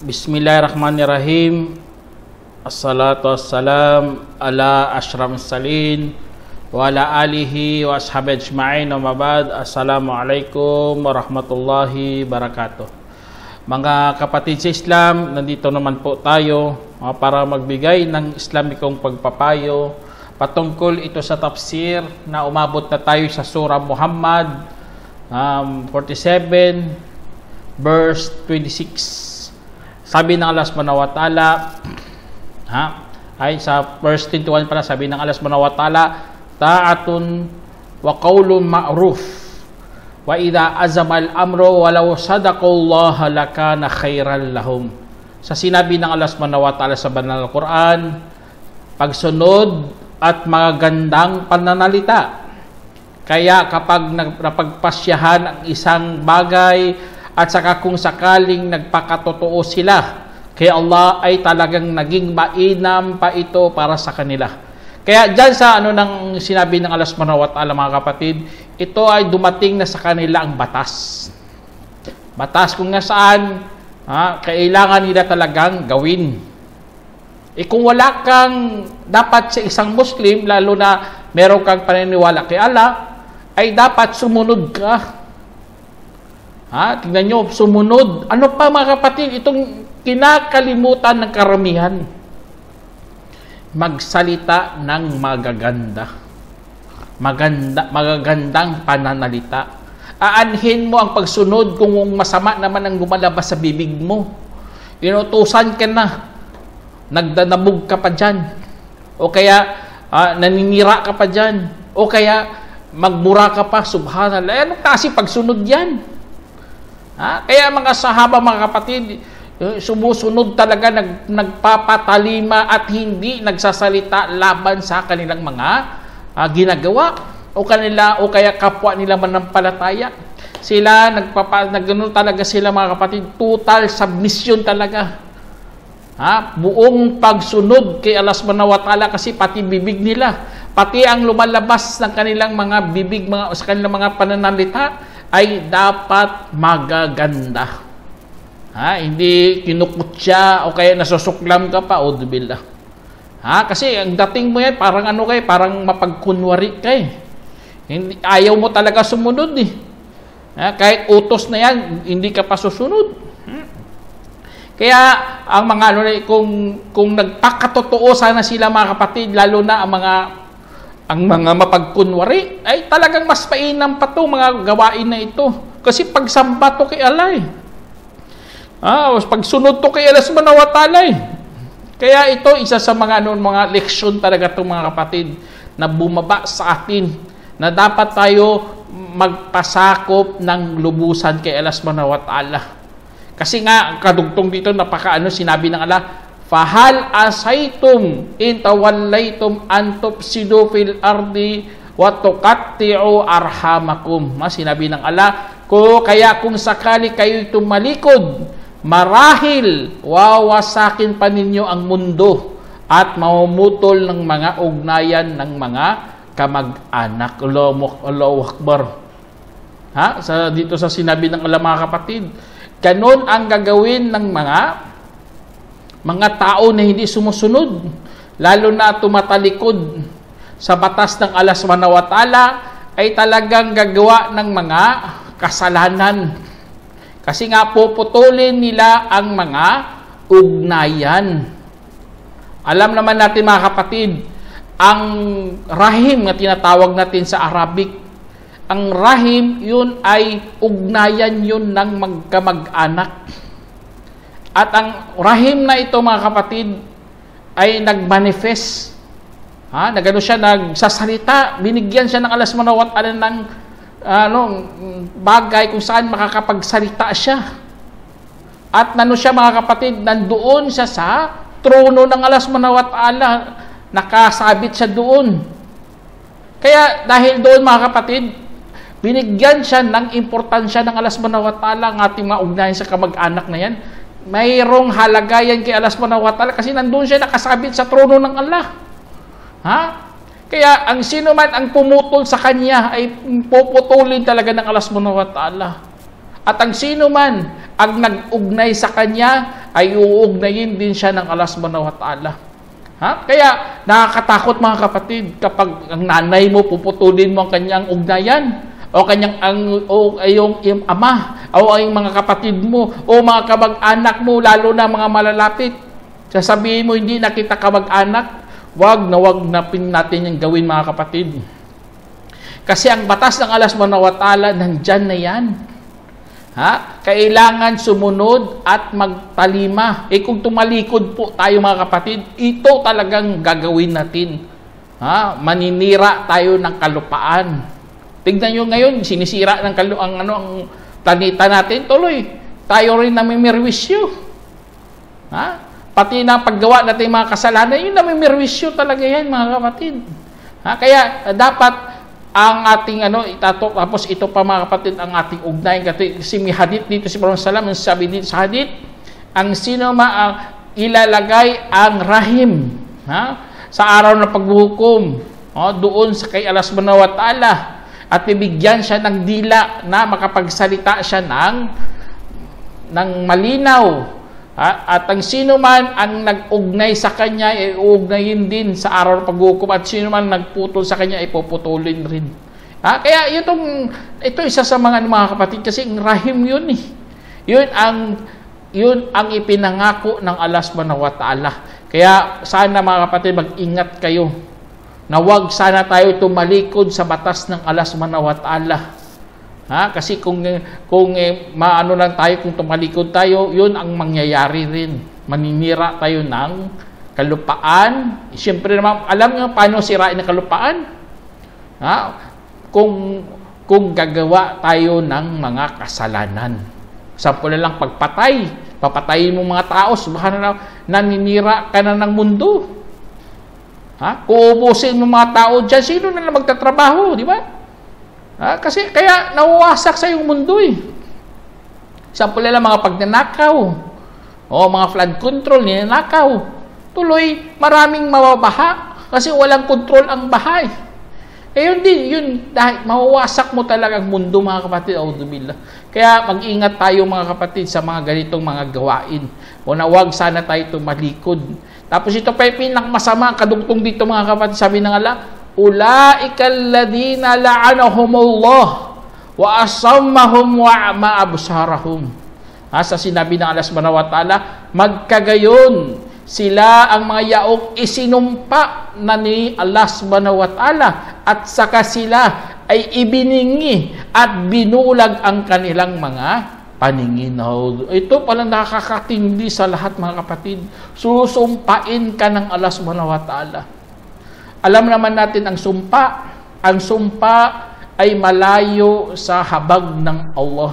Bismillahirrahmanirrahim. Assalatu wassalam ala asyrafil mursalin wa ala alihi wa ashabihi ajma'in wa mabad. Assalamualaikum warahmatullahi wabarakatuh. Mga kapatid sa Islam, nandito naman po tayo para magbigay ng Islamikong pagpapayo patungkol ito sa tafsir na umabot na tayo sa surah Muhammad 47 verse 26. Sabi ng Allah subhanahu wa ta'ala, ay sa verse 21 pala, sabi ng Allah subhanahu wa ta'ala, ta'atun wa qawlun ma'ruf wa idha azamal amru walau sadaqallaha lakana khairan lahum. Sa sinabi ng Allah subhanahu wa ta'ala sa banal na Quran, pagsunod at magandang pananalita. Kaya kapag napagpasyahan ang isang bagay at saka kung sakaling nagpakatotoo sila, kaya Allah ay talagang naging mainam pa ito para sa kanila. Kaya dyan sa ng sinabi ng Allah subhanahu wa ta'ala, mga kapatid, ito ay dumating na sa kanila ang batas. Batas kung nasaan kailangan nila talagang gawin. Kung wala kang dapat sa isang Muslim, lalo na meron kang paniniwala kay Allah, ay dapat sumunod ka. Tingnan nyo, sumunod. Ano pa, mga kapatid, itong kinakalimutan ng karamihan? Magsalita ng magaganda. Magagandang pananalita. Aanhin mo ang pagsunod kung masama naman ang gumalabas sa bibig mo. Inutusan ka na. Nagdanabog ka pa dyan. O kaya naninira ka pa dyan. O kaya magmura ka pa. Subhanallah. Anong kasi pagsunod yan? Kaya mga sahaba, mga kapatid, sumusunod talaga, nagpapatalima at hindi nagsasalita laban sa kanilang mga ginagawa o kaya kapwa nila manampalataya. Sila nagganun talaga sila, mga kapatid, total submission talaga. Buong pagsunod kay Allah subhanahu wa ta'ala, kasi pati bibig nila, pati ang lumalabas ng kanilang mga bibig, sa kanilang mga pananalita ay dapat magaganda. Hindi kinukutya o kaya nasusuklam ka pa, o dubillah. Kasi ang dating mo yan, parang parang mapagkunwari ka eh. Ayaw mo talaga sumunod eh. Kahit utos na yan, hindi ka pa susunod. Kaya ang mga kung nagpakatotoo sana sila, mga kapatid, lalo na ang mga mapagkunwari, ay talagang mas painam pa to mga gawain na ito. Kasi pagsamba to kay Allah eh. Pagsunod to kay Allah subhanahu wa ta'ala eh. Kaya ito, isa sa mga leksyon talaga itong mga kapatid na bumaba sa atin, na dapat tayo magpasakop ng lubusan kay Allah subhanahu wa ta'ala. Kasi nga, kadugtong dito, sinabi ng Allah, fahal asaitum in tawallaytum an tufsidu fil ardi wa tuqatti'u arhamakum. Sinabi ng Allah, kaya kung sakali kayo'y tumalikod, marahil wawasakin pa ninyo ang mundo at mamumutol ng mga ugnayan ng mga kamag-anak. Allahu Akbar. Dito sa sinabi ng Allah, mga kapatid, ganon ang gagawin ng mga tao na hindi sumusunod, lalo na tumatalikod sa batas ng Allah subhanahu wa ta'ala, ay talagang gagawa ng mga kasalanan. Kasi nga puputulin nila ang mga ugnayan. Alam naman natin, mga kapatid, ang rahim na tinatawag natin sa Arabic, ang rahim, yun ay ugnayan yun ng magkamag-anak. At ang rahim na ito, mga kapatid, ay nag-manifest. Nagano siya, nagsasalita, binigyan siya ng Allah subhanahu wa ta'ala ng bagay kung saan makakapagsalita siya. At siya, mga kapatid, nandoon siya sa trono ng Allah subhanahu wa ta'ala, nakasabit siya doon. Kaya dahil doon, mga kapatid, Binigyan siya ng importansya ng Allah subhanahu wa ta'ala ang ating mga ugnayan sa kamag-anak na yan. Mayroong halaga yan kay Allah subhanahu wa ta'ala kasi nandun siya nakasabit sa trono ng Allah. Ha? Kaya ang sino man ang pumutol sa kanya ay puputulin talaga ng Allah subhanahu wa ta'ala. At ang sino man ang nag-ugnay sa kanya ay uugnayin din siya ng Allah subhanahu wa ta'ala. Ha? Kaya nakakatakot mga kapatid kapag ang nanay mo puputulin mo ang kanyang ugnayan o kanyang yung ama o ang mga kapatid mo o mga kamag-anak mo, lalo na mga malalapit. Sasabihin mo hindi na kita kamag-anak, wag na natin yung gawin mga kapatid. Kasi ang batas ng Allah subhanahu wa ta'ala nandyan na yan. Ha? Kailangan sumunod at magtalima. Kung tumalikod po tayo mga kapatid, ito talagang gagawin natin. Ha? Maninira tayo ng kalupaan. Tignan nyo ngayon, sinisira ng ang planeta natin, tuloy. Tayo rin namimirwisyo. Ha? Pati na paggawa natin mga kasalanan, yun namimirwisyo talaga yan mga kapatid. Ha? Kaya dapat ang ating itato, tapos ito pa mga kapatid ang ating ugnayan. Kasi may hadith dito si Prophet sallallahu alaihi wasallam, sabi dito sa hadith, ang sino ilalagay ang rahim sa araw ng paghuhukom doon sa kay Allah subhanahu wa ta'ala at bibigyan siya ng dila na makapagsalita siya ng malinaw. At ang sino man ang nag-ugnay sa kanya ay uugnayin din sa araw ng paghuhukom at sino man nagputol sa kanya ay puputulin rin. Kaya ito isa sa mga kapatid kasi ang rahim yun eh. Yun ang ipinangako ng Allah subhanahu wa ta'ala. Kaya sana mga kapatid mag-ingat kayo na wag sana tayo tumalikod sa batas ng Allah subhanahu wa ta'ala. Kasi kung maano lang tayo, kung tumalikod tayo, yun ang mangyayari rin. Maninira tayo ng kalupaan. Siyempre naman, alam nyo paano sirain ng kalupaan? Kung gagawa tayo ng mga kasalanan. Sample na lang pagpatay. Papatayin mo mga tao, subhanallah, naninira ka na ng mundo. Uubusin mo mga tao dyan, sino na lang magtatrabaho, di ba? Kasi kaya nawawasak sa yung mundo eh. Sample lang mga pagnanakaw, mga flood control, ninanakaw. Tuloy, maraming mababaha kasi walang control ang bahay. Yun dahil mawawasak mo talaga ang mundo mga kapatid. Auzubillah. Kaya mag-ingat tayo mga kapatid sa mga ganitong mga gawain. Wag sana tayo tumalikod. Tapos ito pa yung pinakamasama, kadugtong dito mga kapatid, sabi ng Allah, ulaika alladhina la'anahumullah wa asammahum wa a'ma absarahum. Sa sinabi ng Allah subhanahu wa ta'ala, magkagayon sila ang mga yaong isinumpa na ni Allah subhanahu wa ta'ala at saka sila ay ibiningi at binulag ang kanilang mga paningin. Ito pala nakakatindi sa lahat mga kapatid. Susumpain ka ng Allah subhanahu wa ta'ala. Alam naman natin ang sumpa. Ang sumpa ay malayo sa habag ng Allah.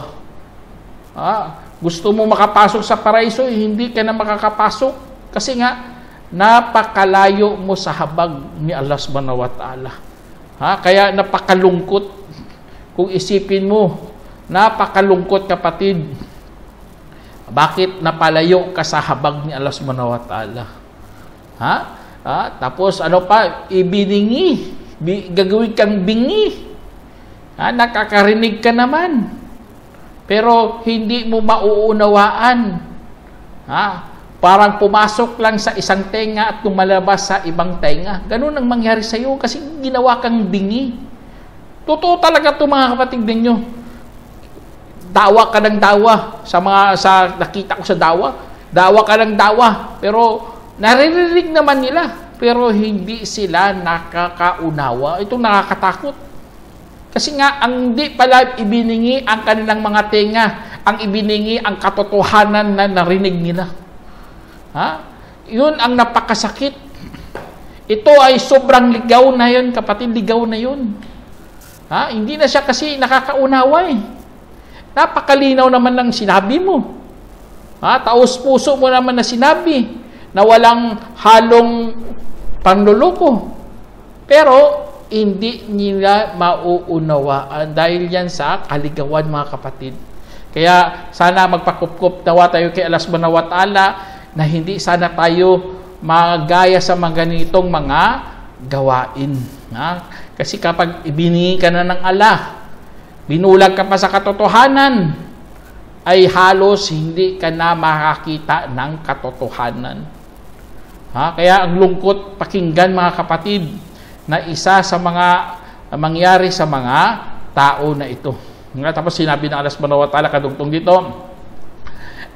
Gusto mo makapasok sa paraiso, hindi ka na makakapasok. Kasi nga, napakalayo mo sa habag ni Allah subhanahu wa ta'ala. Kaya napakalungkot. Kung isipin mo, napakalungkot kapatid. Bakit napalayo ka sa habag ni Allah subhanahu wa ta'ala? Tapos ano pa, ibiningi, gagawin kang bingi. Nakakarinig ka naman. Pero hindi mo mauunawaan. Parang pumasok lang sa isang tenga at tumalabas sa ibang tenga. Ganun ang mangyari sa iyo kasi ginawa kang bingi. Totoo talaga ito mga kapatid ninyo. Dawa ka ng dawa sa nakita ko sa dawa ka ng dawa, pero naririnig naman nila, pero hindi sila nakakaunawa. Itong nakakatakot. Kasi nga, ang di pala ibiningi ang kanilang mga tenga, ang ibiningi ang katotohanan na narinig nila. Yun ang napakasakit. Ito ay sobrang ligaw na yun, kapatid, ligaw na yun. Hindi na siya kasi nakakaunawa eh. Napakalinaw naman ng sinabi mo. Taos puso mo naman na sinabi na walang halong panluloko. Pero hindi nila mauunawaan dahil yan sa kaligawan, mga kapatid. Kaya sana magpakupkup nawa tayo kay Allah subhanahu wa ta'ala na hindi sana tayo magaya sa mga ganitong mga gawain. Kasi kapag ibinigay ka na ng Allah, binulag ka pa sa katotohanan, ay halos hindi ka na makakita ng katotohanan. Kaya ang lungkot pakinggan, mga kapatid, na isa sa mga mangyari sa mga tao na ito. Tapos sinabi ng Allah subhanahu wa ta'ala kadugtong dito,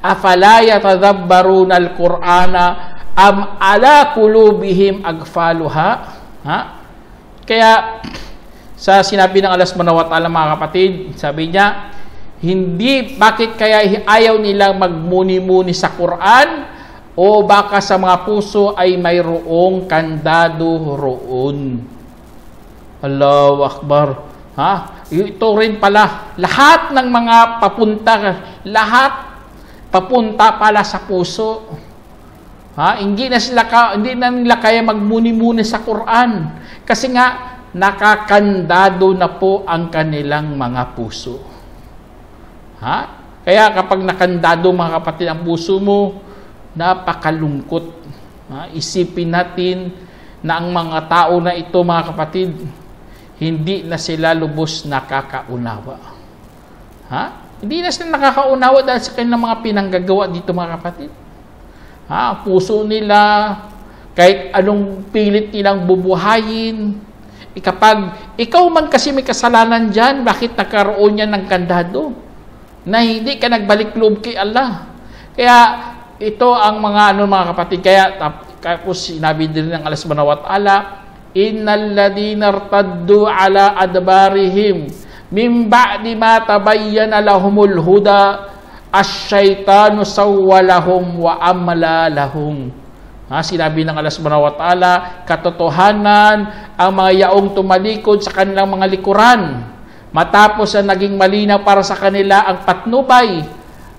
afala yatadabbaruna al-Qur'ana am ala qulubihim agfaluha. Kaya sa sinabi ng Allah subhanahu wa ta'ala, mga kapatid, sabi niya, bakit kaya ayaw nilang magmuni-muni sa Quran, o baka sa mga puso ay mayroong kandado roon. Allahu Akbar. Ito rin pala, lahat ng mga papunta pala sa puso. Hindi na nila kaya magmuni-muni sa Quran kasi nga nakakandado na po ang kanilang mga puso. Kaya kapag nakandado, mga kapatid, ang puso mo, napakalungkot. Isipin natin na ang mga tao na ito, mga kapatid, hindi na sila lubos nakakaunawa. Hindi na sila nakakaunawa dahil sa kanilang mga pinanggagawa dito, mga kapatid. Puso nila, kahit anong pilit nilang bubuhayin, kapag ikaw man kasi may kasalanan dyan, bakit nagkaroon yan ng kandado? Na hindi ka nagbalik loob kay Allah. Kaya ito ang mga kapatid. Kaya tapos sinabi din ng Allah subhanahu wa ta'ala, innal ladina irtaddu ala adbarihim min ba'di ma tabayyana lahumul huda asy-syaitanu sawwalahum wa amla lahum. Sinabi ng Allah subhanahu wa ta'ala, katotohanan, ang mga yaong tumalikod sa kanilang mga likuran matapos na naging malinaw para sa kanila ang patnubay,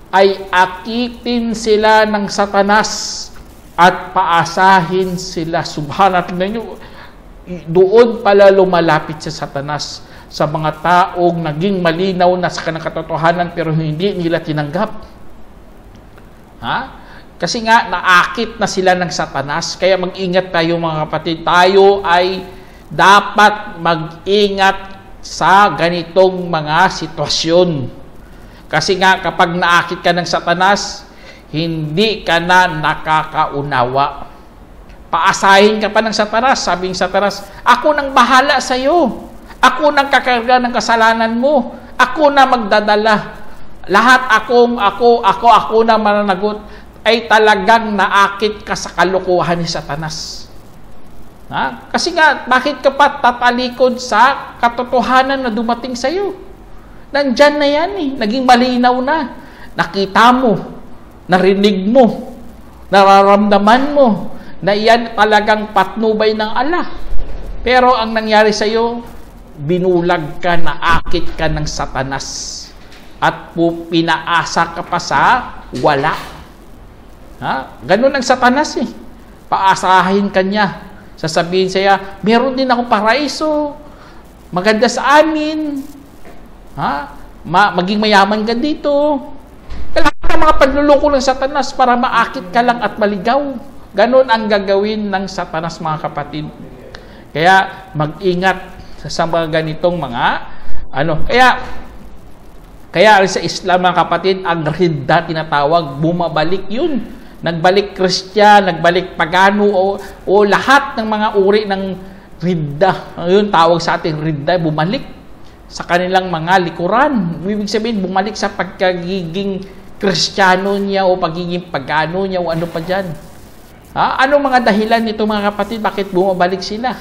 ay akitin sila ng Satanas at paasahin sila. Subhanallah, doon pala lumalapit sa Satanas sa mga taong naging malinaw na sa kanang katotohanan pero hindi nila tinanggap. Kasi nga naakit na sila ng Satanas. Kaya mag-ingat tayo, mga kapatid. Tayo ay dapat mag-ingat sa ganitong mga sitwasyon. Kasi nga kapag naakit ka ng Satanas, hindi ka na nakakaunawa. Paasahin ka pa ng Satanas. Sabi ng Satanas, ako nang bahala sa iyo. Ako nang kakarga ng kasalanan mo. Ako na magdadala. Lahat ako na mananagot. Ay talagang naakit ka sa kalokohan ni Satanas. Kasi nga, bakit ka pa tatalikod sa katotohanan na dumating sa iyo? Nandyan na yan eh. Naging malinaw na. Nakita mo, narinig mo, nararamdaman mo na iyan talagang patnubay ng Allah. Pero ang nangyari sa iyo, binulag ka, naakit ka ng Satanas at pinaasa ka pa sa wala. Ganun ang Satanas eh. Paasahin ka niya. Sasabihin siya, meron din ako paraiso, maganda sa amin, maging mayaman ka dito. Kailangan ng mga panluloko ng Satanas para maakit ka lang at maligaw. Ganun ang gagawin ng Satanas, mga kapatid. Kaya mag-ingat sa mga ganitong mga kaya sa Islam, mga kapatid, ang ridda tinatawag, bumabalik yun. Nagbalik Kristyan, nagbalik pagano o lahat ng mga uri ng ridda. Yun tawag sa ating ridda, bumalik sa kanilang mga likuran. Ibig sabihin, bumalik sa pagkagiging Kristiyano niya o pagiging pagano niya o ano pa dyan. Anong mga dahilan nito, mga kapatid? Bakit bumabalik sila?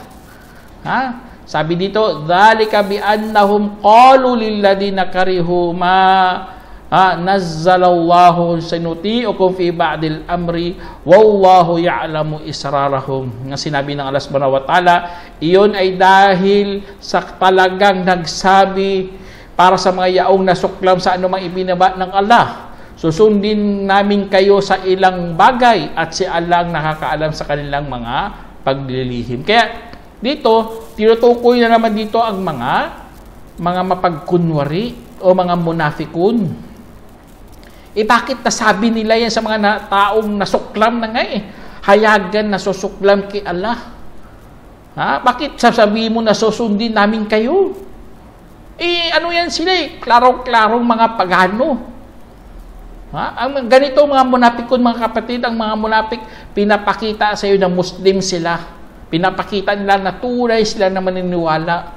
Sabi dito, dhalika bi annahum qalu lil ladina karihu ma nazzalallahu sanuti'ukum fi ba'dil amri wallahu ya'lamu israrahum. Nga sinabi ng Allah subhanahu wa ta'ala, iyon ay dahil sa talagang nagsabi para sa mga yaong nasuklam sa anumang ibinaba ng Allah. Susundin namin kayo sa ilang bagay at si Allah ang nakakaalam sa kanilang mga paglilihim. Kaya dito, tinutukoy na naman dito ang mga mapagkunwari o mga munafikun. Bakit nasabi nila yan sa mga taong nasuklam na nga Hayagan na susuklam kay Allah. Bakit sasabihin mo na susundin namin kayo? Ano yan sila Klarong-klarong mga pagano. Ang ganito mga munapikon, mga kapatid, ang mga munapik, pinapakita sa iyo na Muslim sila. Pinapakita nila na tunay sila na maniniwala.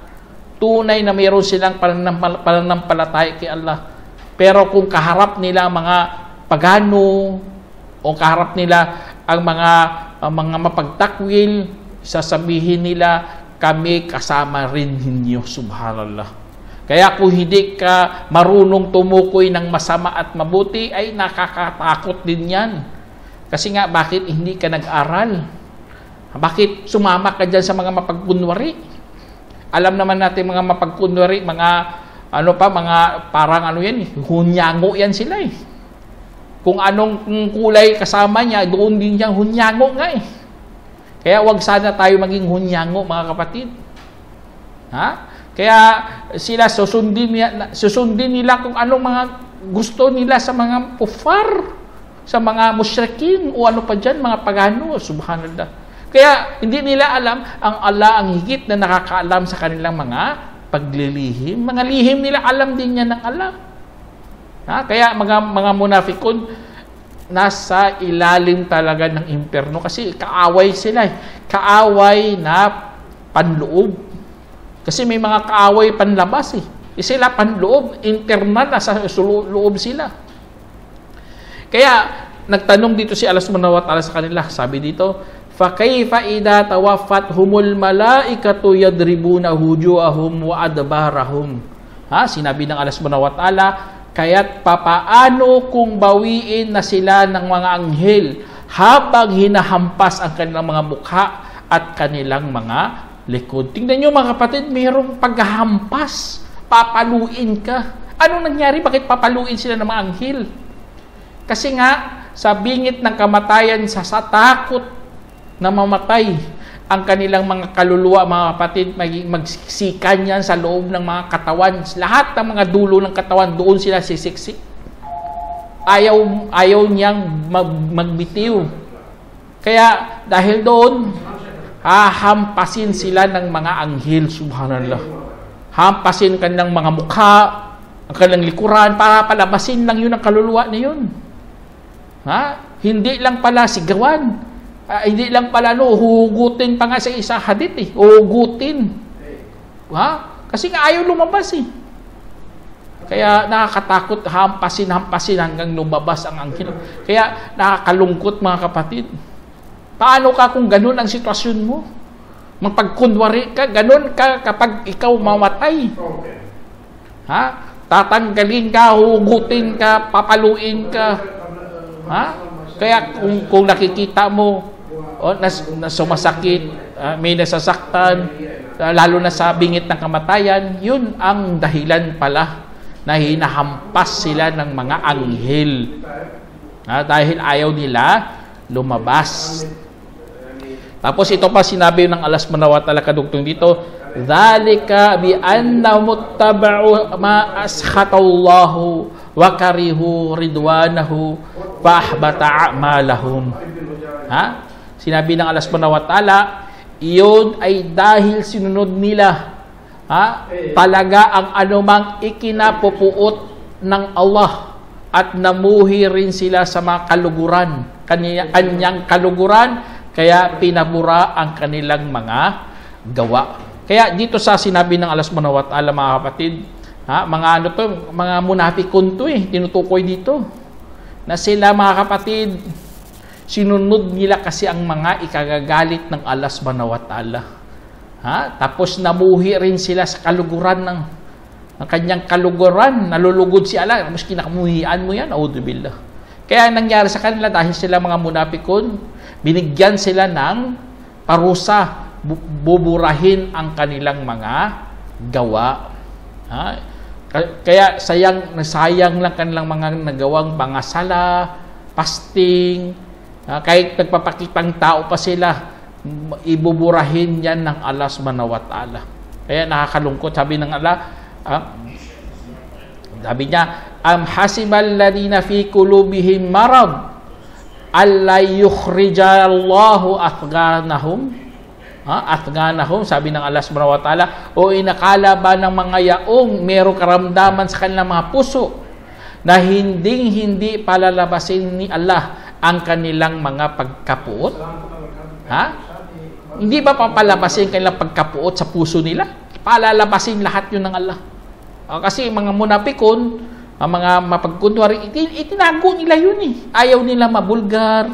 Tunay na mayroon silang pananampalataya kay Allah. Pero kung kaharap nila mga pagano o kaharap nila ang mga mapagtakwil, sasabihin nila, kami kasama rin ninyo, subhanallah. Kaya kung hindi ka marunong tumukoy ng masama at mabuti, ay nakakatakot din yan. Kasi nga, bakit hindi ka nag-aral? Bakit sumama ka dyan sa mga mapagkunwari? Alam naman natin mga mapagkunwari, mga parang hunyango yan sila Kung anong kulay kasama niya, doon din niyang hunyango nga Kaya wag sana tayo maging hunyango, mga kapatid. Kaya sila susundin nila kung anong mga gusto nila sa mga kufar, sa mga musyrikin o ano pa dyan, mga pagano, subhanallah. Kaya hindi nila alam ang Allah ang higit na nakakaalam sa kanilang mga paglilihim. Mga lihim nila, alam din niya ng Allah. Kaya mga munafikun, nasa ilalim talaga ng impyerno kasi kaaway sila Kaaway na panloob. Kasi may mga kaaway panlabas Sila panloob, internal, nasa loob sila. Kaya nagtanong dito si Allah subhanahu wa ta'ala sa kanila. Sabi dito, فَكَيْفَ إِذَا تَوَفَّتْهُمُ الْمَلَائِكَةُ يَضْرِبُونَ وُجُوهَهُمْ وَأَدْبَارَهُمْ. Sinabi ng Allah subhanahu wa ta'ala, kaya't papaano kung bawiin na sila ng mga anghel habang hinahampas ang kanilang mga mukha at kanilang mga likod. Tingnan nyo mga kapatid, mayroong paghahampas, papaluin ka. Anong nangyari? Bakit papaluin sila ng mga anghel? Kasi nga, sa bingit ng kamatayan, sa takot na mamatay ang kanilang mga kaluluwa, mga kapatid, magsiksikan yan sa loob ng mga katawan. Lahat ng mga dulo ng katawan, doon sila sisiksik. Ayaw niyang magbitiw. Kaya dahil doon, hahampasin sila ng mga anghel, subhanallah. Hampasin kanilang mga mukha, ang kanilang likuran, para palabasin lang yun ang kaluluwa na yun. Hindi lang pala sigawan. Hindi lang pala, huhugutin pa nga sa isa hadith huhugutin. Kasi nga ayaw lumabas Kaya nakakatakot, hampasin hanggang lumabas ang anghel. Kaya nakakalungkot mga kapatid. Paano ka kung ganun ang sitwasyon mo? Magpagkunwari ka, ganun ka kapag ikaw mamatay. Tatanggalin ka, hugutin ka, papaluin ka. Kaya kung nakikita mo, na sumasakit, may nasasaktan, lalo na sa bingit ng kamatayan, yun ang dahilan pala na hinahampas sila ng mga anghel. Dahil ayaw nila lumabas. Tapos ito pa sinabi ng Allah subhanahu wa ta'ala kadugtong dito, "Dzalika bi annahum ittaba'u ma ashatallahu wa karihu ridwanahu fa ahbata a'malahum." Sinabi ng Allah subhanahu wa ta'ala, iyon ay dahil sinunod nila talaga ang anumang ikinapupuot ng Allah at namuhi rin sila sa mga kaluguran, kanyang kaluguran, kaya pinabura ang kanilang mga gawa. Kaya dito sa sinabi ng Allah subhanahu wa ta'ala, mga kapatid, mga munafikun tinutukoy dito, na sila mga kapatid, sinunod nila kasi ang mga ikagagalit ng Allah subhanahu wa ta'ala. Tapos namuhi rin sila sa kaluguran ng kanyang kaluguran. Nalulugod si Allah. Maski nakamuhian mo yan, auzubillah. Kaya nangyari sa kanila dahil sila mga munapikon, binigyan sila ng parusa, buburahin ang kanilang mga gawa. Kaya sayang lang kanilang mga nagawang mga sala, fasting, kahit nagpapakitang tao pa sila ibuburahin yan ng Allah subhanahu wa ta'ala. Kaya nakakalungkot, sabi ng Allah, sabi niya, hasibal ladina fi qulubihim marad alla yukhrijallahu athganahum. Athganahum, sabi ng Allah subhanahu wa ta'ala, o inakala ba ng mga yaong merong karamdaman sa kanilang mga puso na hindi palalabasin ni Allah ang kanilang mga pagkapuot? Hindi ba papalabasin kanilang pagkapuot sa puso nila? Palalabasin lahat yun ng Allah. Kasi mga munapikon, ang mga mapagkunwari, itinago nila yun eh. Ayaw nila mabulgar,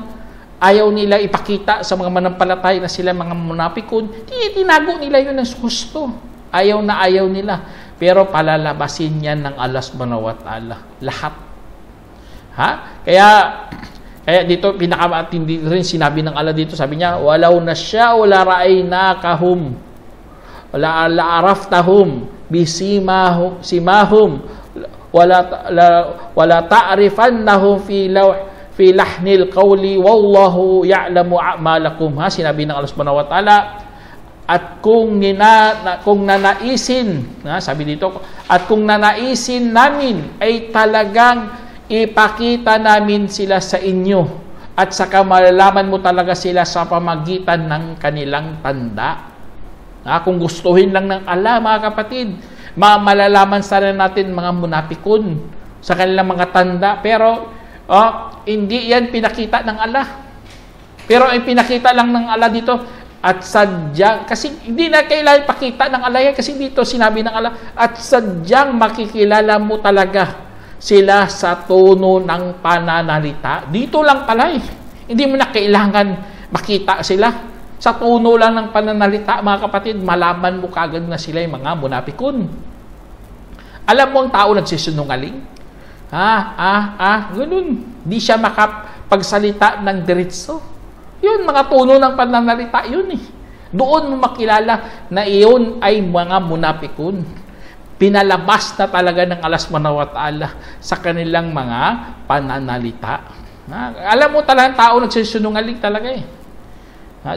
ayaw nila ipakita sa mga manampalataya na sila mga munapikon. Itinago nila yun ng gusto. Ayaw na ayaw nila. Pero palalabasin yan ng Allah subhanahu wa ta'ala. Lahat. Kaya dito, pinakamatindi rin sinabi ng Allah dito, sabi niya, walau nasya'u la ra'aynakahum wala la'araftahum bisimahum wala ta'rifannahum fi lahnil qawli wallahu ya'lamu a'malakum. Sinabi ng Allah subhanahu wa ta'ala, at kung nanaisin, sabi dito, at kung nanaisin namin ay talagang ipakita namin sila sa inyo at saka malalaman mo talaga sila sa pamagitan ng kanilang tanda. Kung gustuhin lang ng Allah, mga kapatid, malalaman sana natin mga munapikon sa kanilang mga tanda, pero hindi yan pinakita ng Allah. Pero ay pinakita lang ng Allah dito at sadyang, kasi hindi na kailangan pakita ng Allah yan, kasi dito sinabi ng Allah, at sadyang makikilala mo talaga sila sa tono ng pananalita. Dito lang pala eh. Hindi mo na kailangan makita sila. Sa tono lang ng pananalita, mga kapatid, malaman mo kagad na sila yung mga munapikon. Alam mo ang tao nagsisinungaling? Ganun. Di siya makapagsalita ng diretso. Yun, mga tono ng pananalita, yun eh. Doon mo makilala na iyon ay mga munapikon. Pinalabas na talaga ng Allah subhanahu wa ta'ala sa kanilang mga pananalita. Alam mo talagang tao nagsisinungaling talaga eh.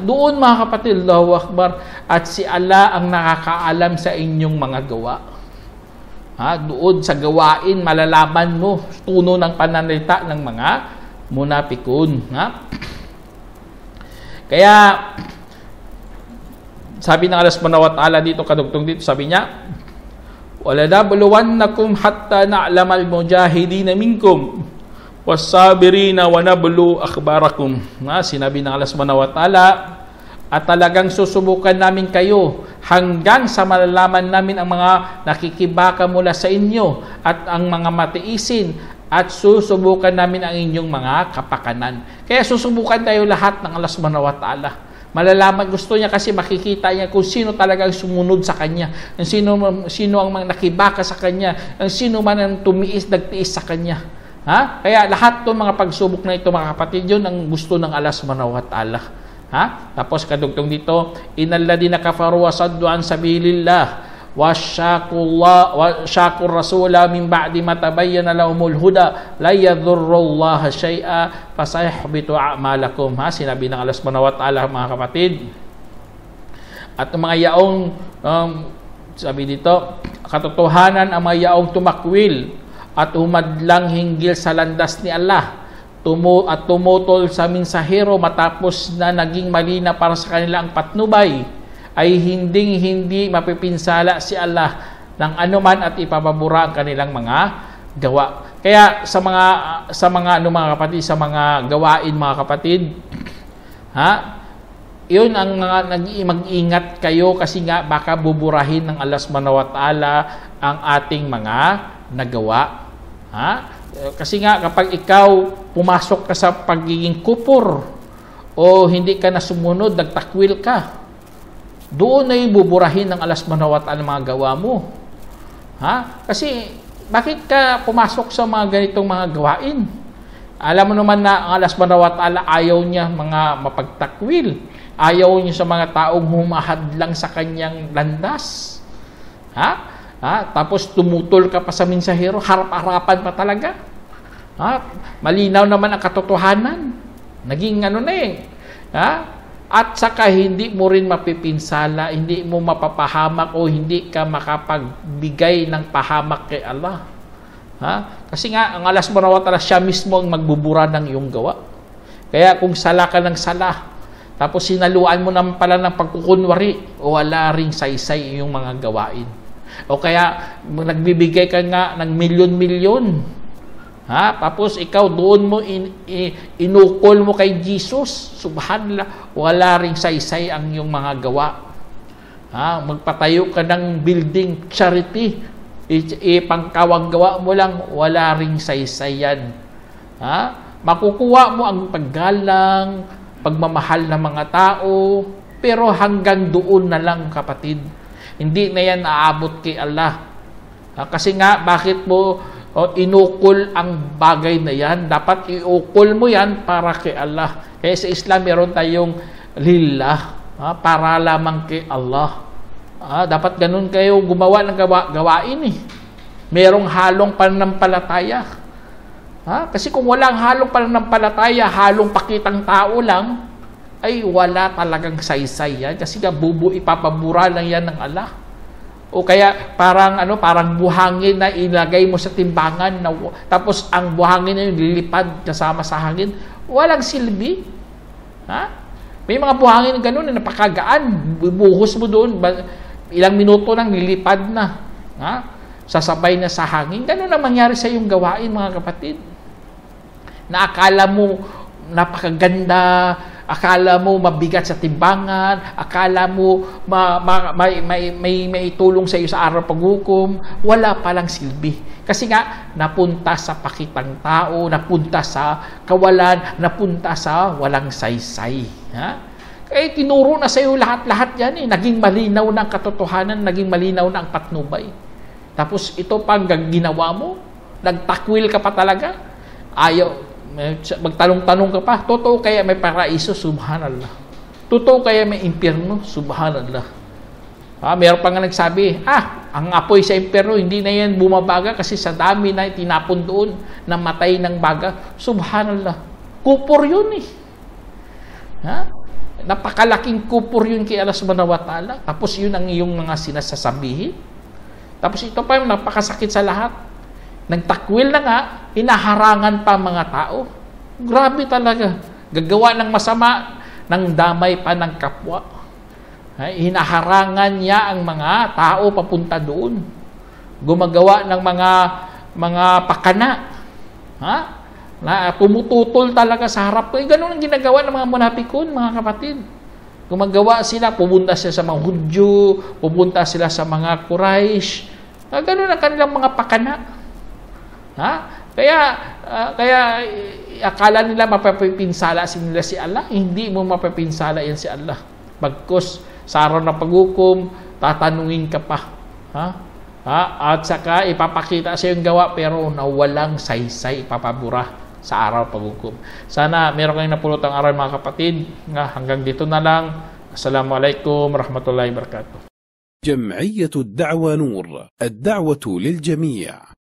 Doon, mga kapatid, Allahu Akbar, at si Allah ang nakakaalam sa inyong mga gawa. Doon sa gawain, malalaman mo tuno ng pananalita ng mga munapikon. Kaya sabi ng Allah subhanahu wa ta'ala dito, kadugtong dito, sabi niya, وَلَنَبْلُوَنَّكُمْ حَتَّى نَعْلَمَ الْمُجَاهِدِينَ مِنْكُمْ وَالصَّابِرِينَ وَنَبْلُوا أَخْبَارَكُمْ. Sinabi ng Allah subhanahu wa ta'ala, at talagang susubukan namin kayo hanggang sa malalaman namin ang mga nakikibaka mula sa inyo at ang mga matiisin, at susubukan namin ang inyong mga kapakanan. Kaya susubukan tayo lahat ng Allah subhanahu wa ta'ala. Malalaman, gusto niya kasi makikita niya kung sino talagang sumunod sa kanya, sino ang mga nakibaka sa kanya, ang sino man ang nagtiis sa kanya. Kaya lahat ng mga pagsubok na ito, mga kapatid, yun ang gusto ng Allah subhanahu wa ta'ala. Tapos kadugtong dito, innal ladina kafaru wa saddu an sabilillah wa syaqur rasula min ba'di ma tabayyana lahumul huda la yadhurrullaha syai'a fasayahbitu a'malakum. Sinabi ng Allah subhanahu wa ta'ala, mga kapatid, at ang mga yaong sabi dito, katotohanan ang mga yaong tumakwil at humadlang hinggil sa landas ni Allah at tumutol sa mensahero matapos na naging malina para sa kanila ang patnubay, ay hindi mapipinsala si Allah ng anuman at ipababura ang kanilang mga gawa. Kaya sa mga mga kapatid, sa mga gawain, mga kapatid, yun ang mag-ingat kayo, kasi nga baka buburahin ng Allah subhanahu wa ta'ala ang ating mga nagawa. Kasi nga kapag ikaw pumasok ka sa pagiging kupor o hindi ka na sumunod, nagtakwil ka, doon ay buburahin ng Allah subhanahu wa ta'ala mga gawa mo. Kasi bakit ka pumasok sa mga ganitong mga gawain? Alam mo naman na ang Allah subhanahu wa ta'ala ayaw niya mga mapagtakwil, ayaw niya sa mga taong humahadlang sa kanyang landas. Tapos tumutol ka pa sa mensahero, harap-harapan pa talaga. Malinaw naman ang katotohanan. Naging ano na eh. At saka hindi mo rin mapipinsala, hindi mo mapapahamak o hindi ka makapagbigay ng pahamak kay Allah. Ha? Kasi nga, ang Allah subhanahu wa ta'ala, siya mismo ang magbubura ng iyong gawa. Kaya kung sala ka ng sala, tapos sinaluan mo naman pala ng pagkukunwari, wala ring saysay yung mga gawain. O kaya, nagbibigay ka nga ng milyon-milyon. Ha? Tapos ikaw doon mo inukol mo kay Jesus. Subhanallah, wala ring saysay ang iyong mga gawa. Ha? Magpatayo ka ng building charity, ipangkawang gawa mo lang, wala ring saysay yan. Ha? Makukuha mo ang paggalang, pagmamahal ng mga tao, pero hanggang doon na lang, kapatid. Hindi na yan aabot kay Allah. Ha? Kasi nga, bakit mo inukol ang bagay na yan? Dapat iukol mo yan para kay Allah. Kaya sa Islam, meron tayong lillah, para lamang kay Allah. Dapat ganun kayo gumawa ng gawain eh. Merong halong pananampalataya. Kasi kung walang halong pananampalataya, halong pakitang tao lang, ay wala talagang saysay yan. Kasi ipapabura lang yan ng Allah. O kaya parang buhangin na ilagay mo sa timbangan na, tapos ang buhangin na yun lilipad kasama sa hangin, walang silbi. Ha? May mga buhangin na gano'n na napakagaan, bubuhos mo doon, ilang minuto nang lilipad na. Ha? Sasabay na sa hangin. Gano'n ang mangyari sa iyong gawain, mga kapatid. Na akala mo napakaganda, akala mo mabigat sa timbangan, akala mo may tulong sa iyo sa araw paghukom, wala palang silbi. Kasi nga, napunta sa pakitang tao, napunta sa kawalan, napunta sa walang saysay. Ha? Kaya tinuro na sa iyo lahat-lahat yan eh. Naging malinaw na ang katotohanan, naging malinaw na ang patnubay. Tapos ito pang ginawa mo, nagtakwil ka pa talaga, ayaw, magtanong-tanong ka pa, totoo kaya may paraiso? Subhanallah. Totoo kaya may impyerno? Subhanallah. Meron pa nga nagsabi, ang apoy sa impyerno, hindi na yan bumabaga kasi sa dami na tinapon doon, namatay ng baga. Subhanallah. Kupor yun eh. Napakalaking kupor yun kay Allah subhanahu wa ta'ala. Tapos yun ang iyong mga sinasasabihin. Tapos ito pa yung napakasakit sa lahat. Nagtakwil na nga, hinaharangan pa mga tao. Grabe talaga. Gagawa ng masama, ng damay pa ng kapwa. Hinaharangan niya ang mga tao papunta doon. Gumagawa ng mga pakana. Na pumututol talaga sa harap. Ganun ang ginagawa ng mga munapikon, mga kapatid. Gumagawa sila, pupunta sila sa mga Hudyo, pupunta sila sa mga Quraysh. Ganun ang kanilang mga pakana. Kaya akala nila mapapipinsala nila si Allah. Hindi mo mapapinsala yan si Allah. Bagkus sa araw na paghukom, tatanungin ka pa. At saka ipapakita sa iyong gawa pero na walang saysay, ipapabura sa araw paghukom. Sana meron kayong napulot ang araw, mga kapatid. Hanggang dito na lang. Assalamualaikum warahmatullahi wabarakatuh. جمعية الدعوة نور، الدعوة للجميع.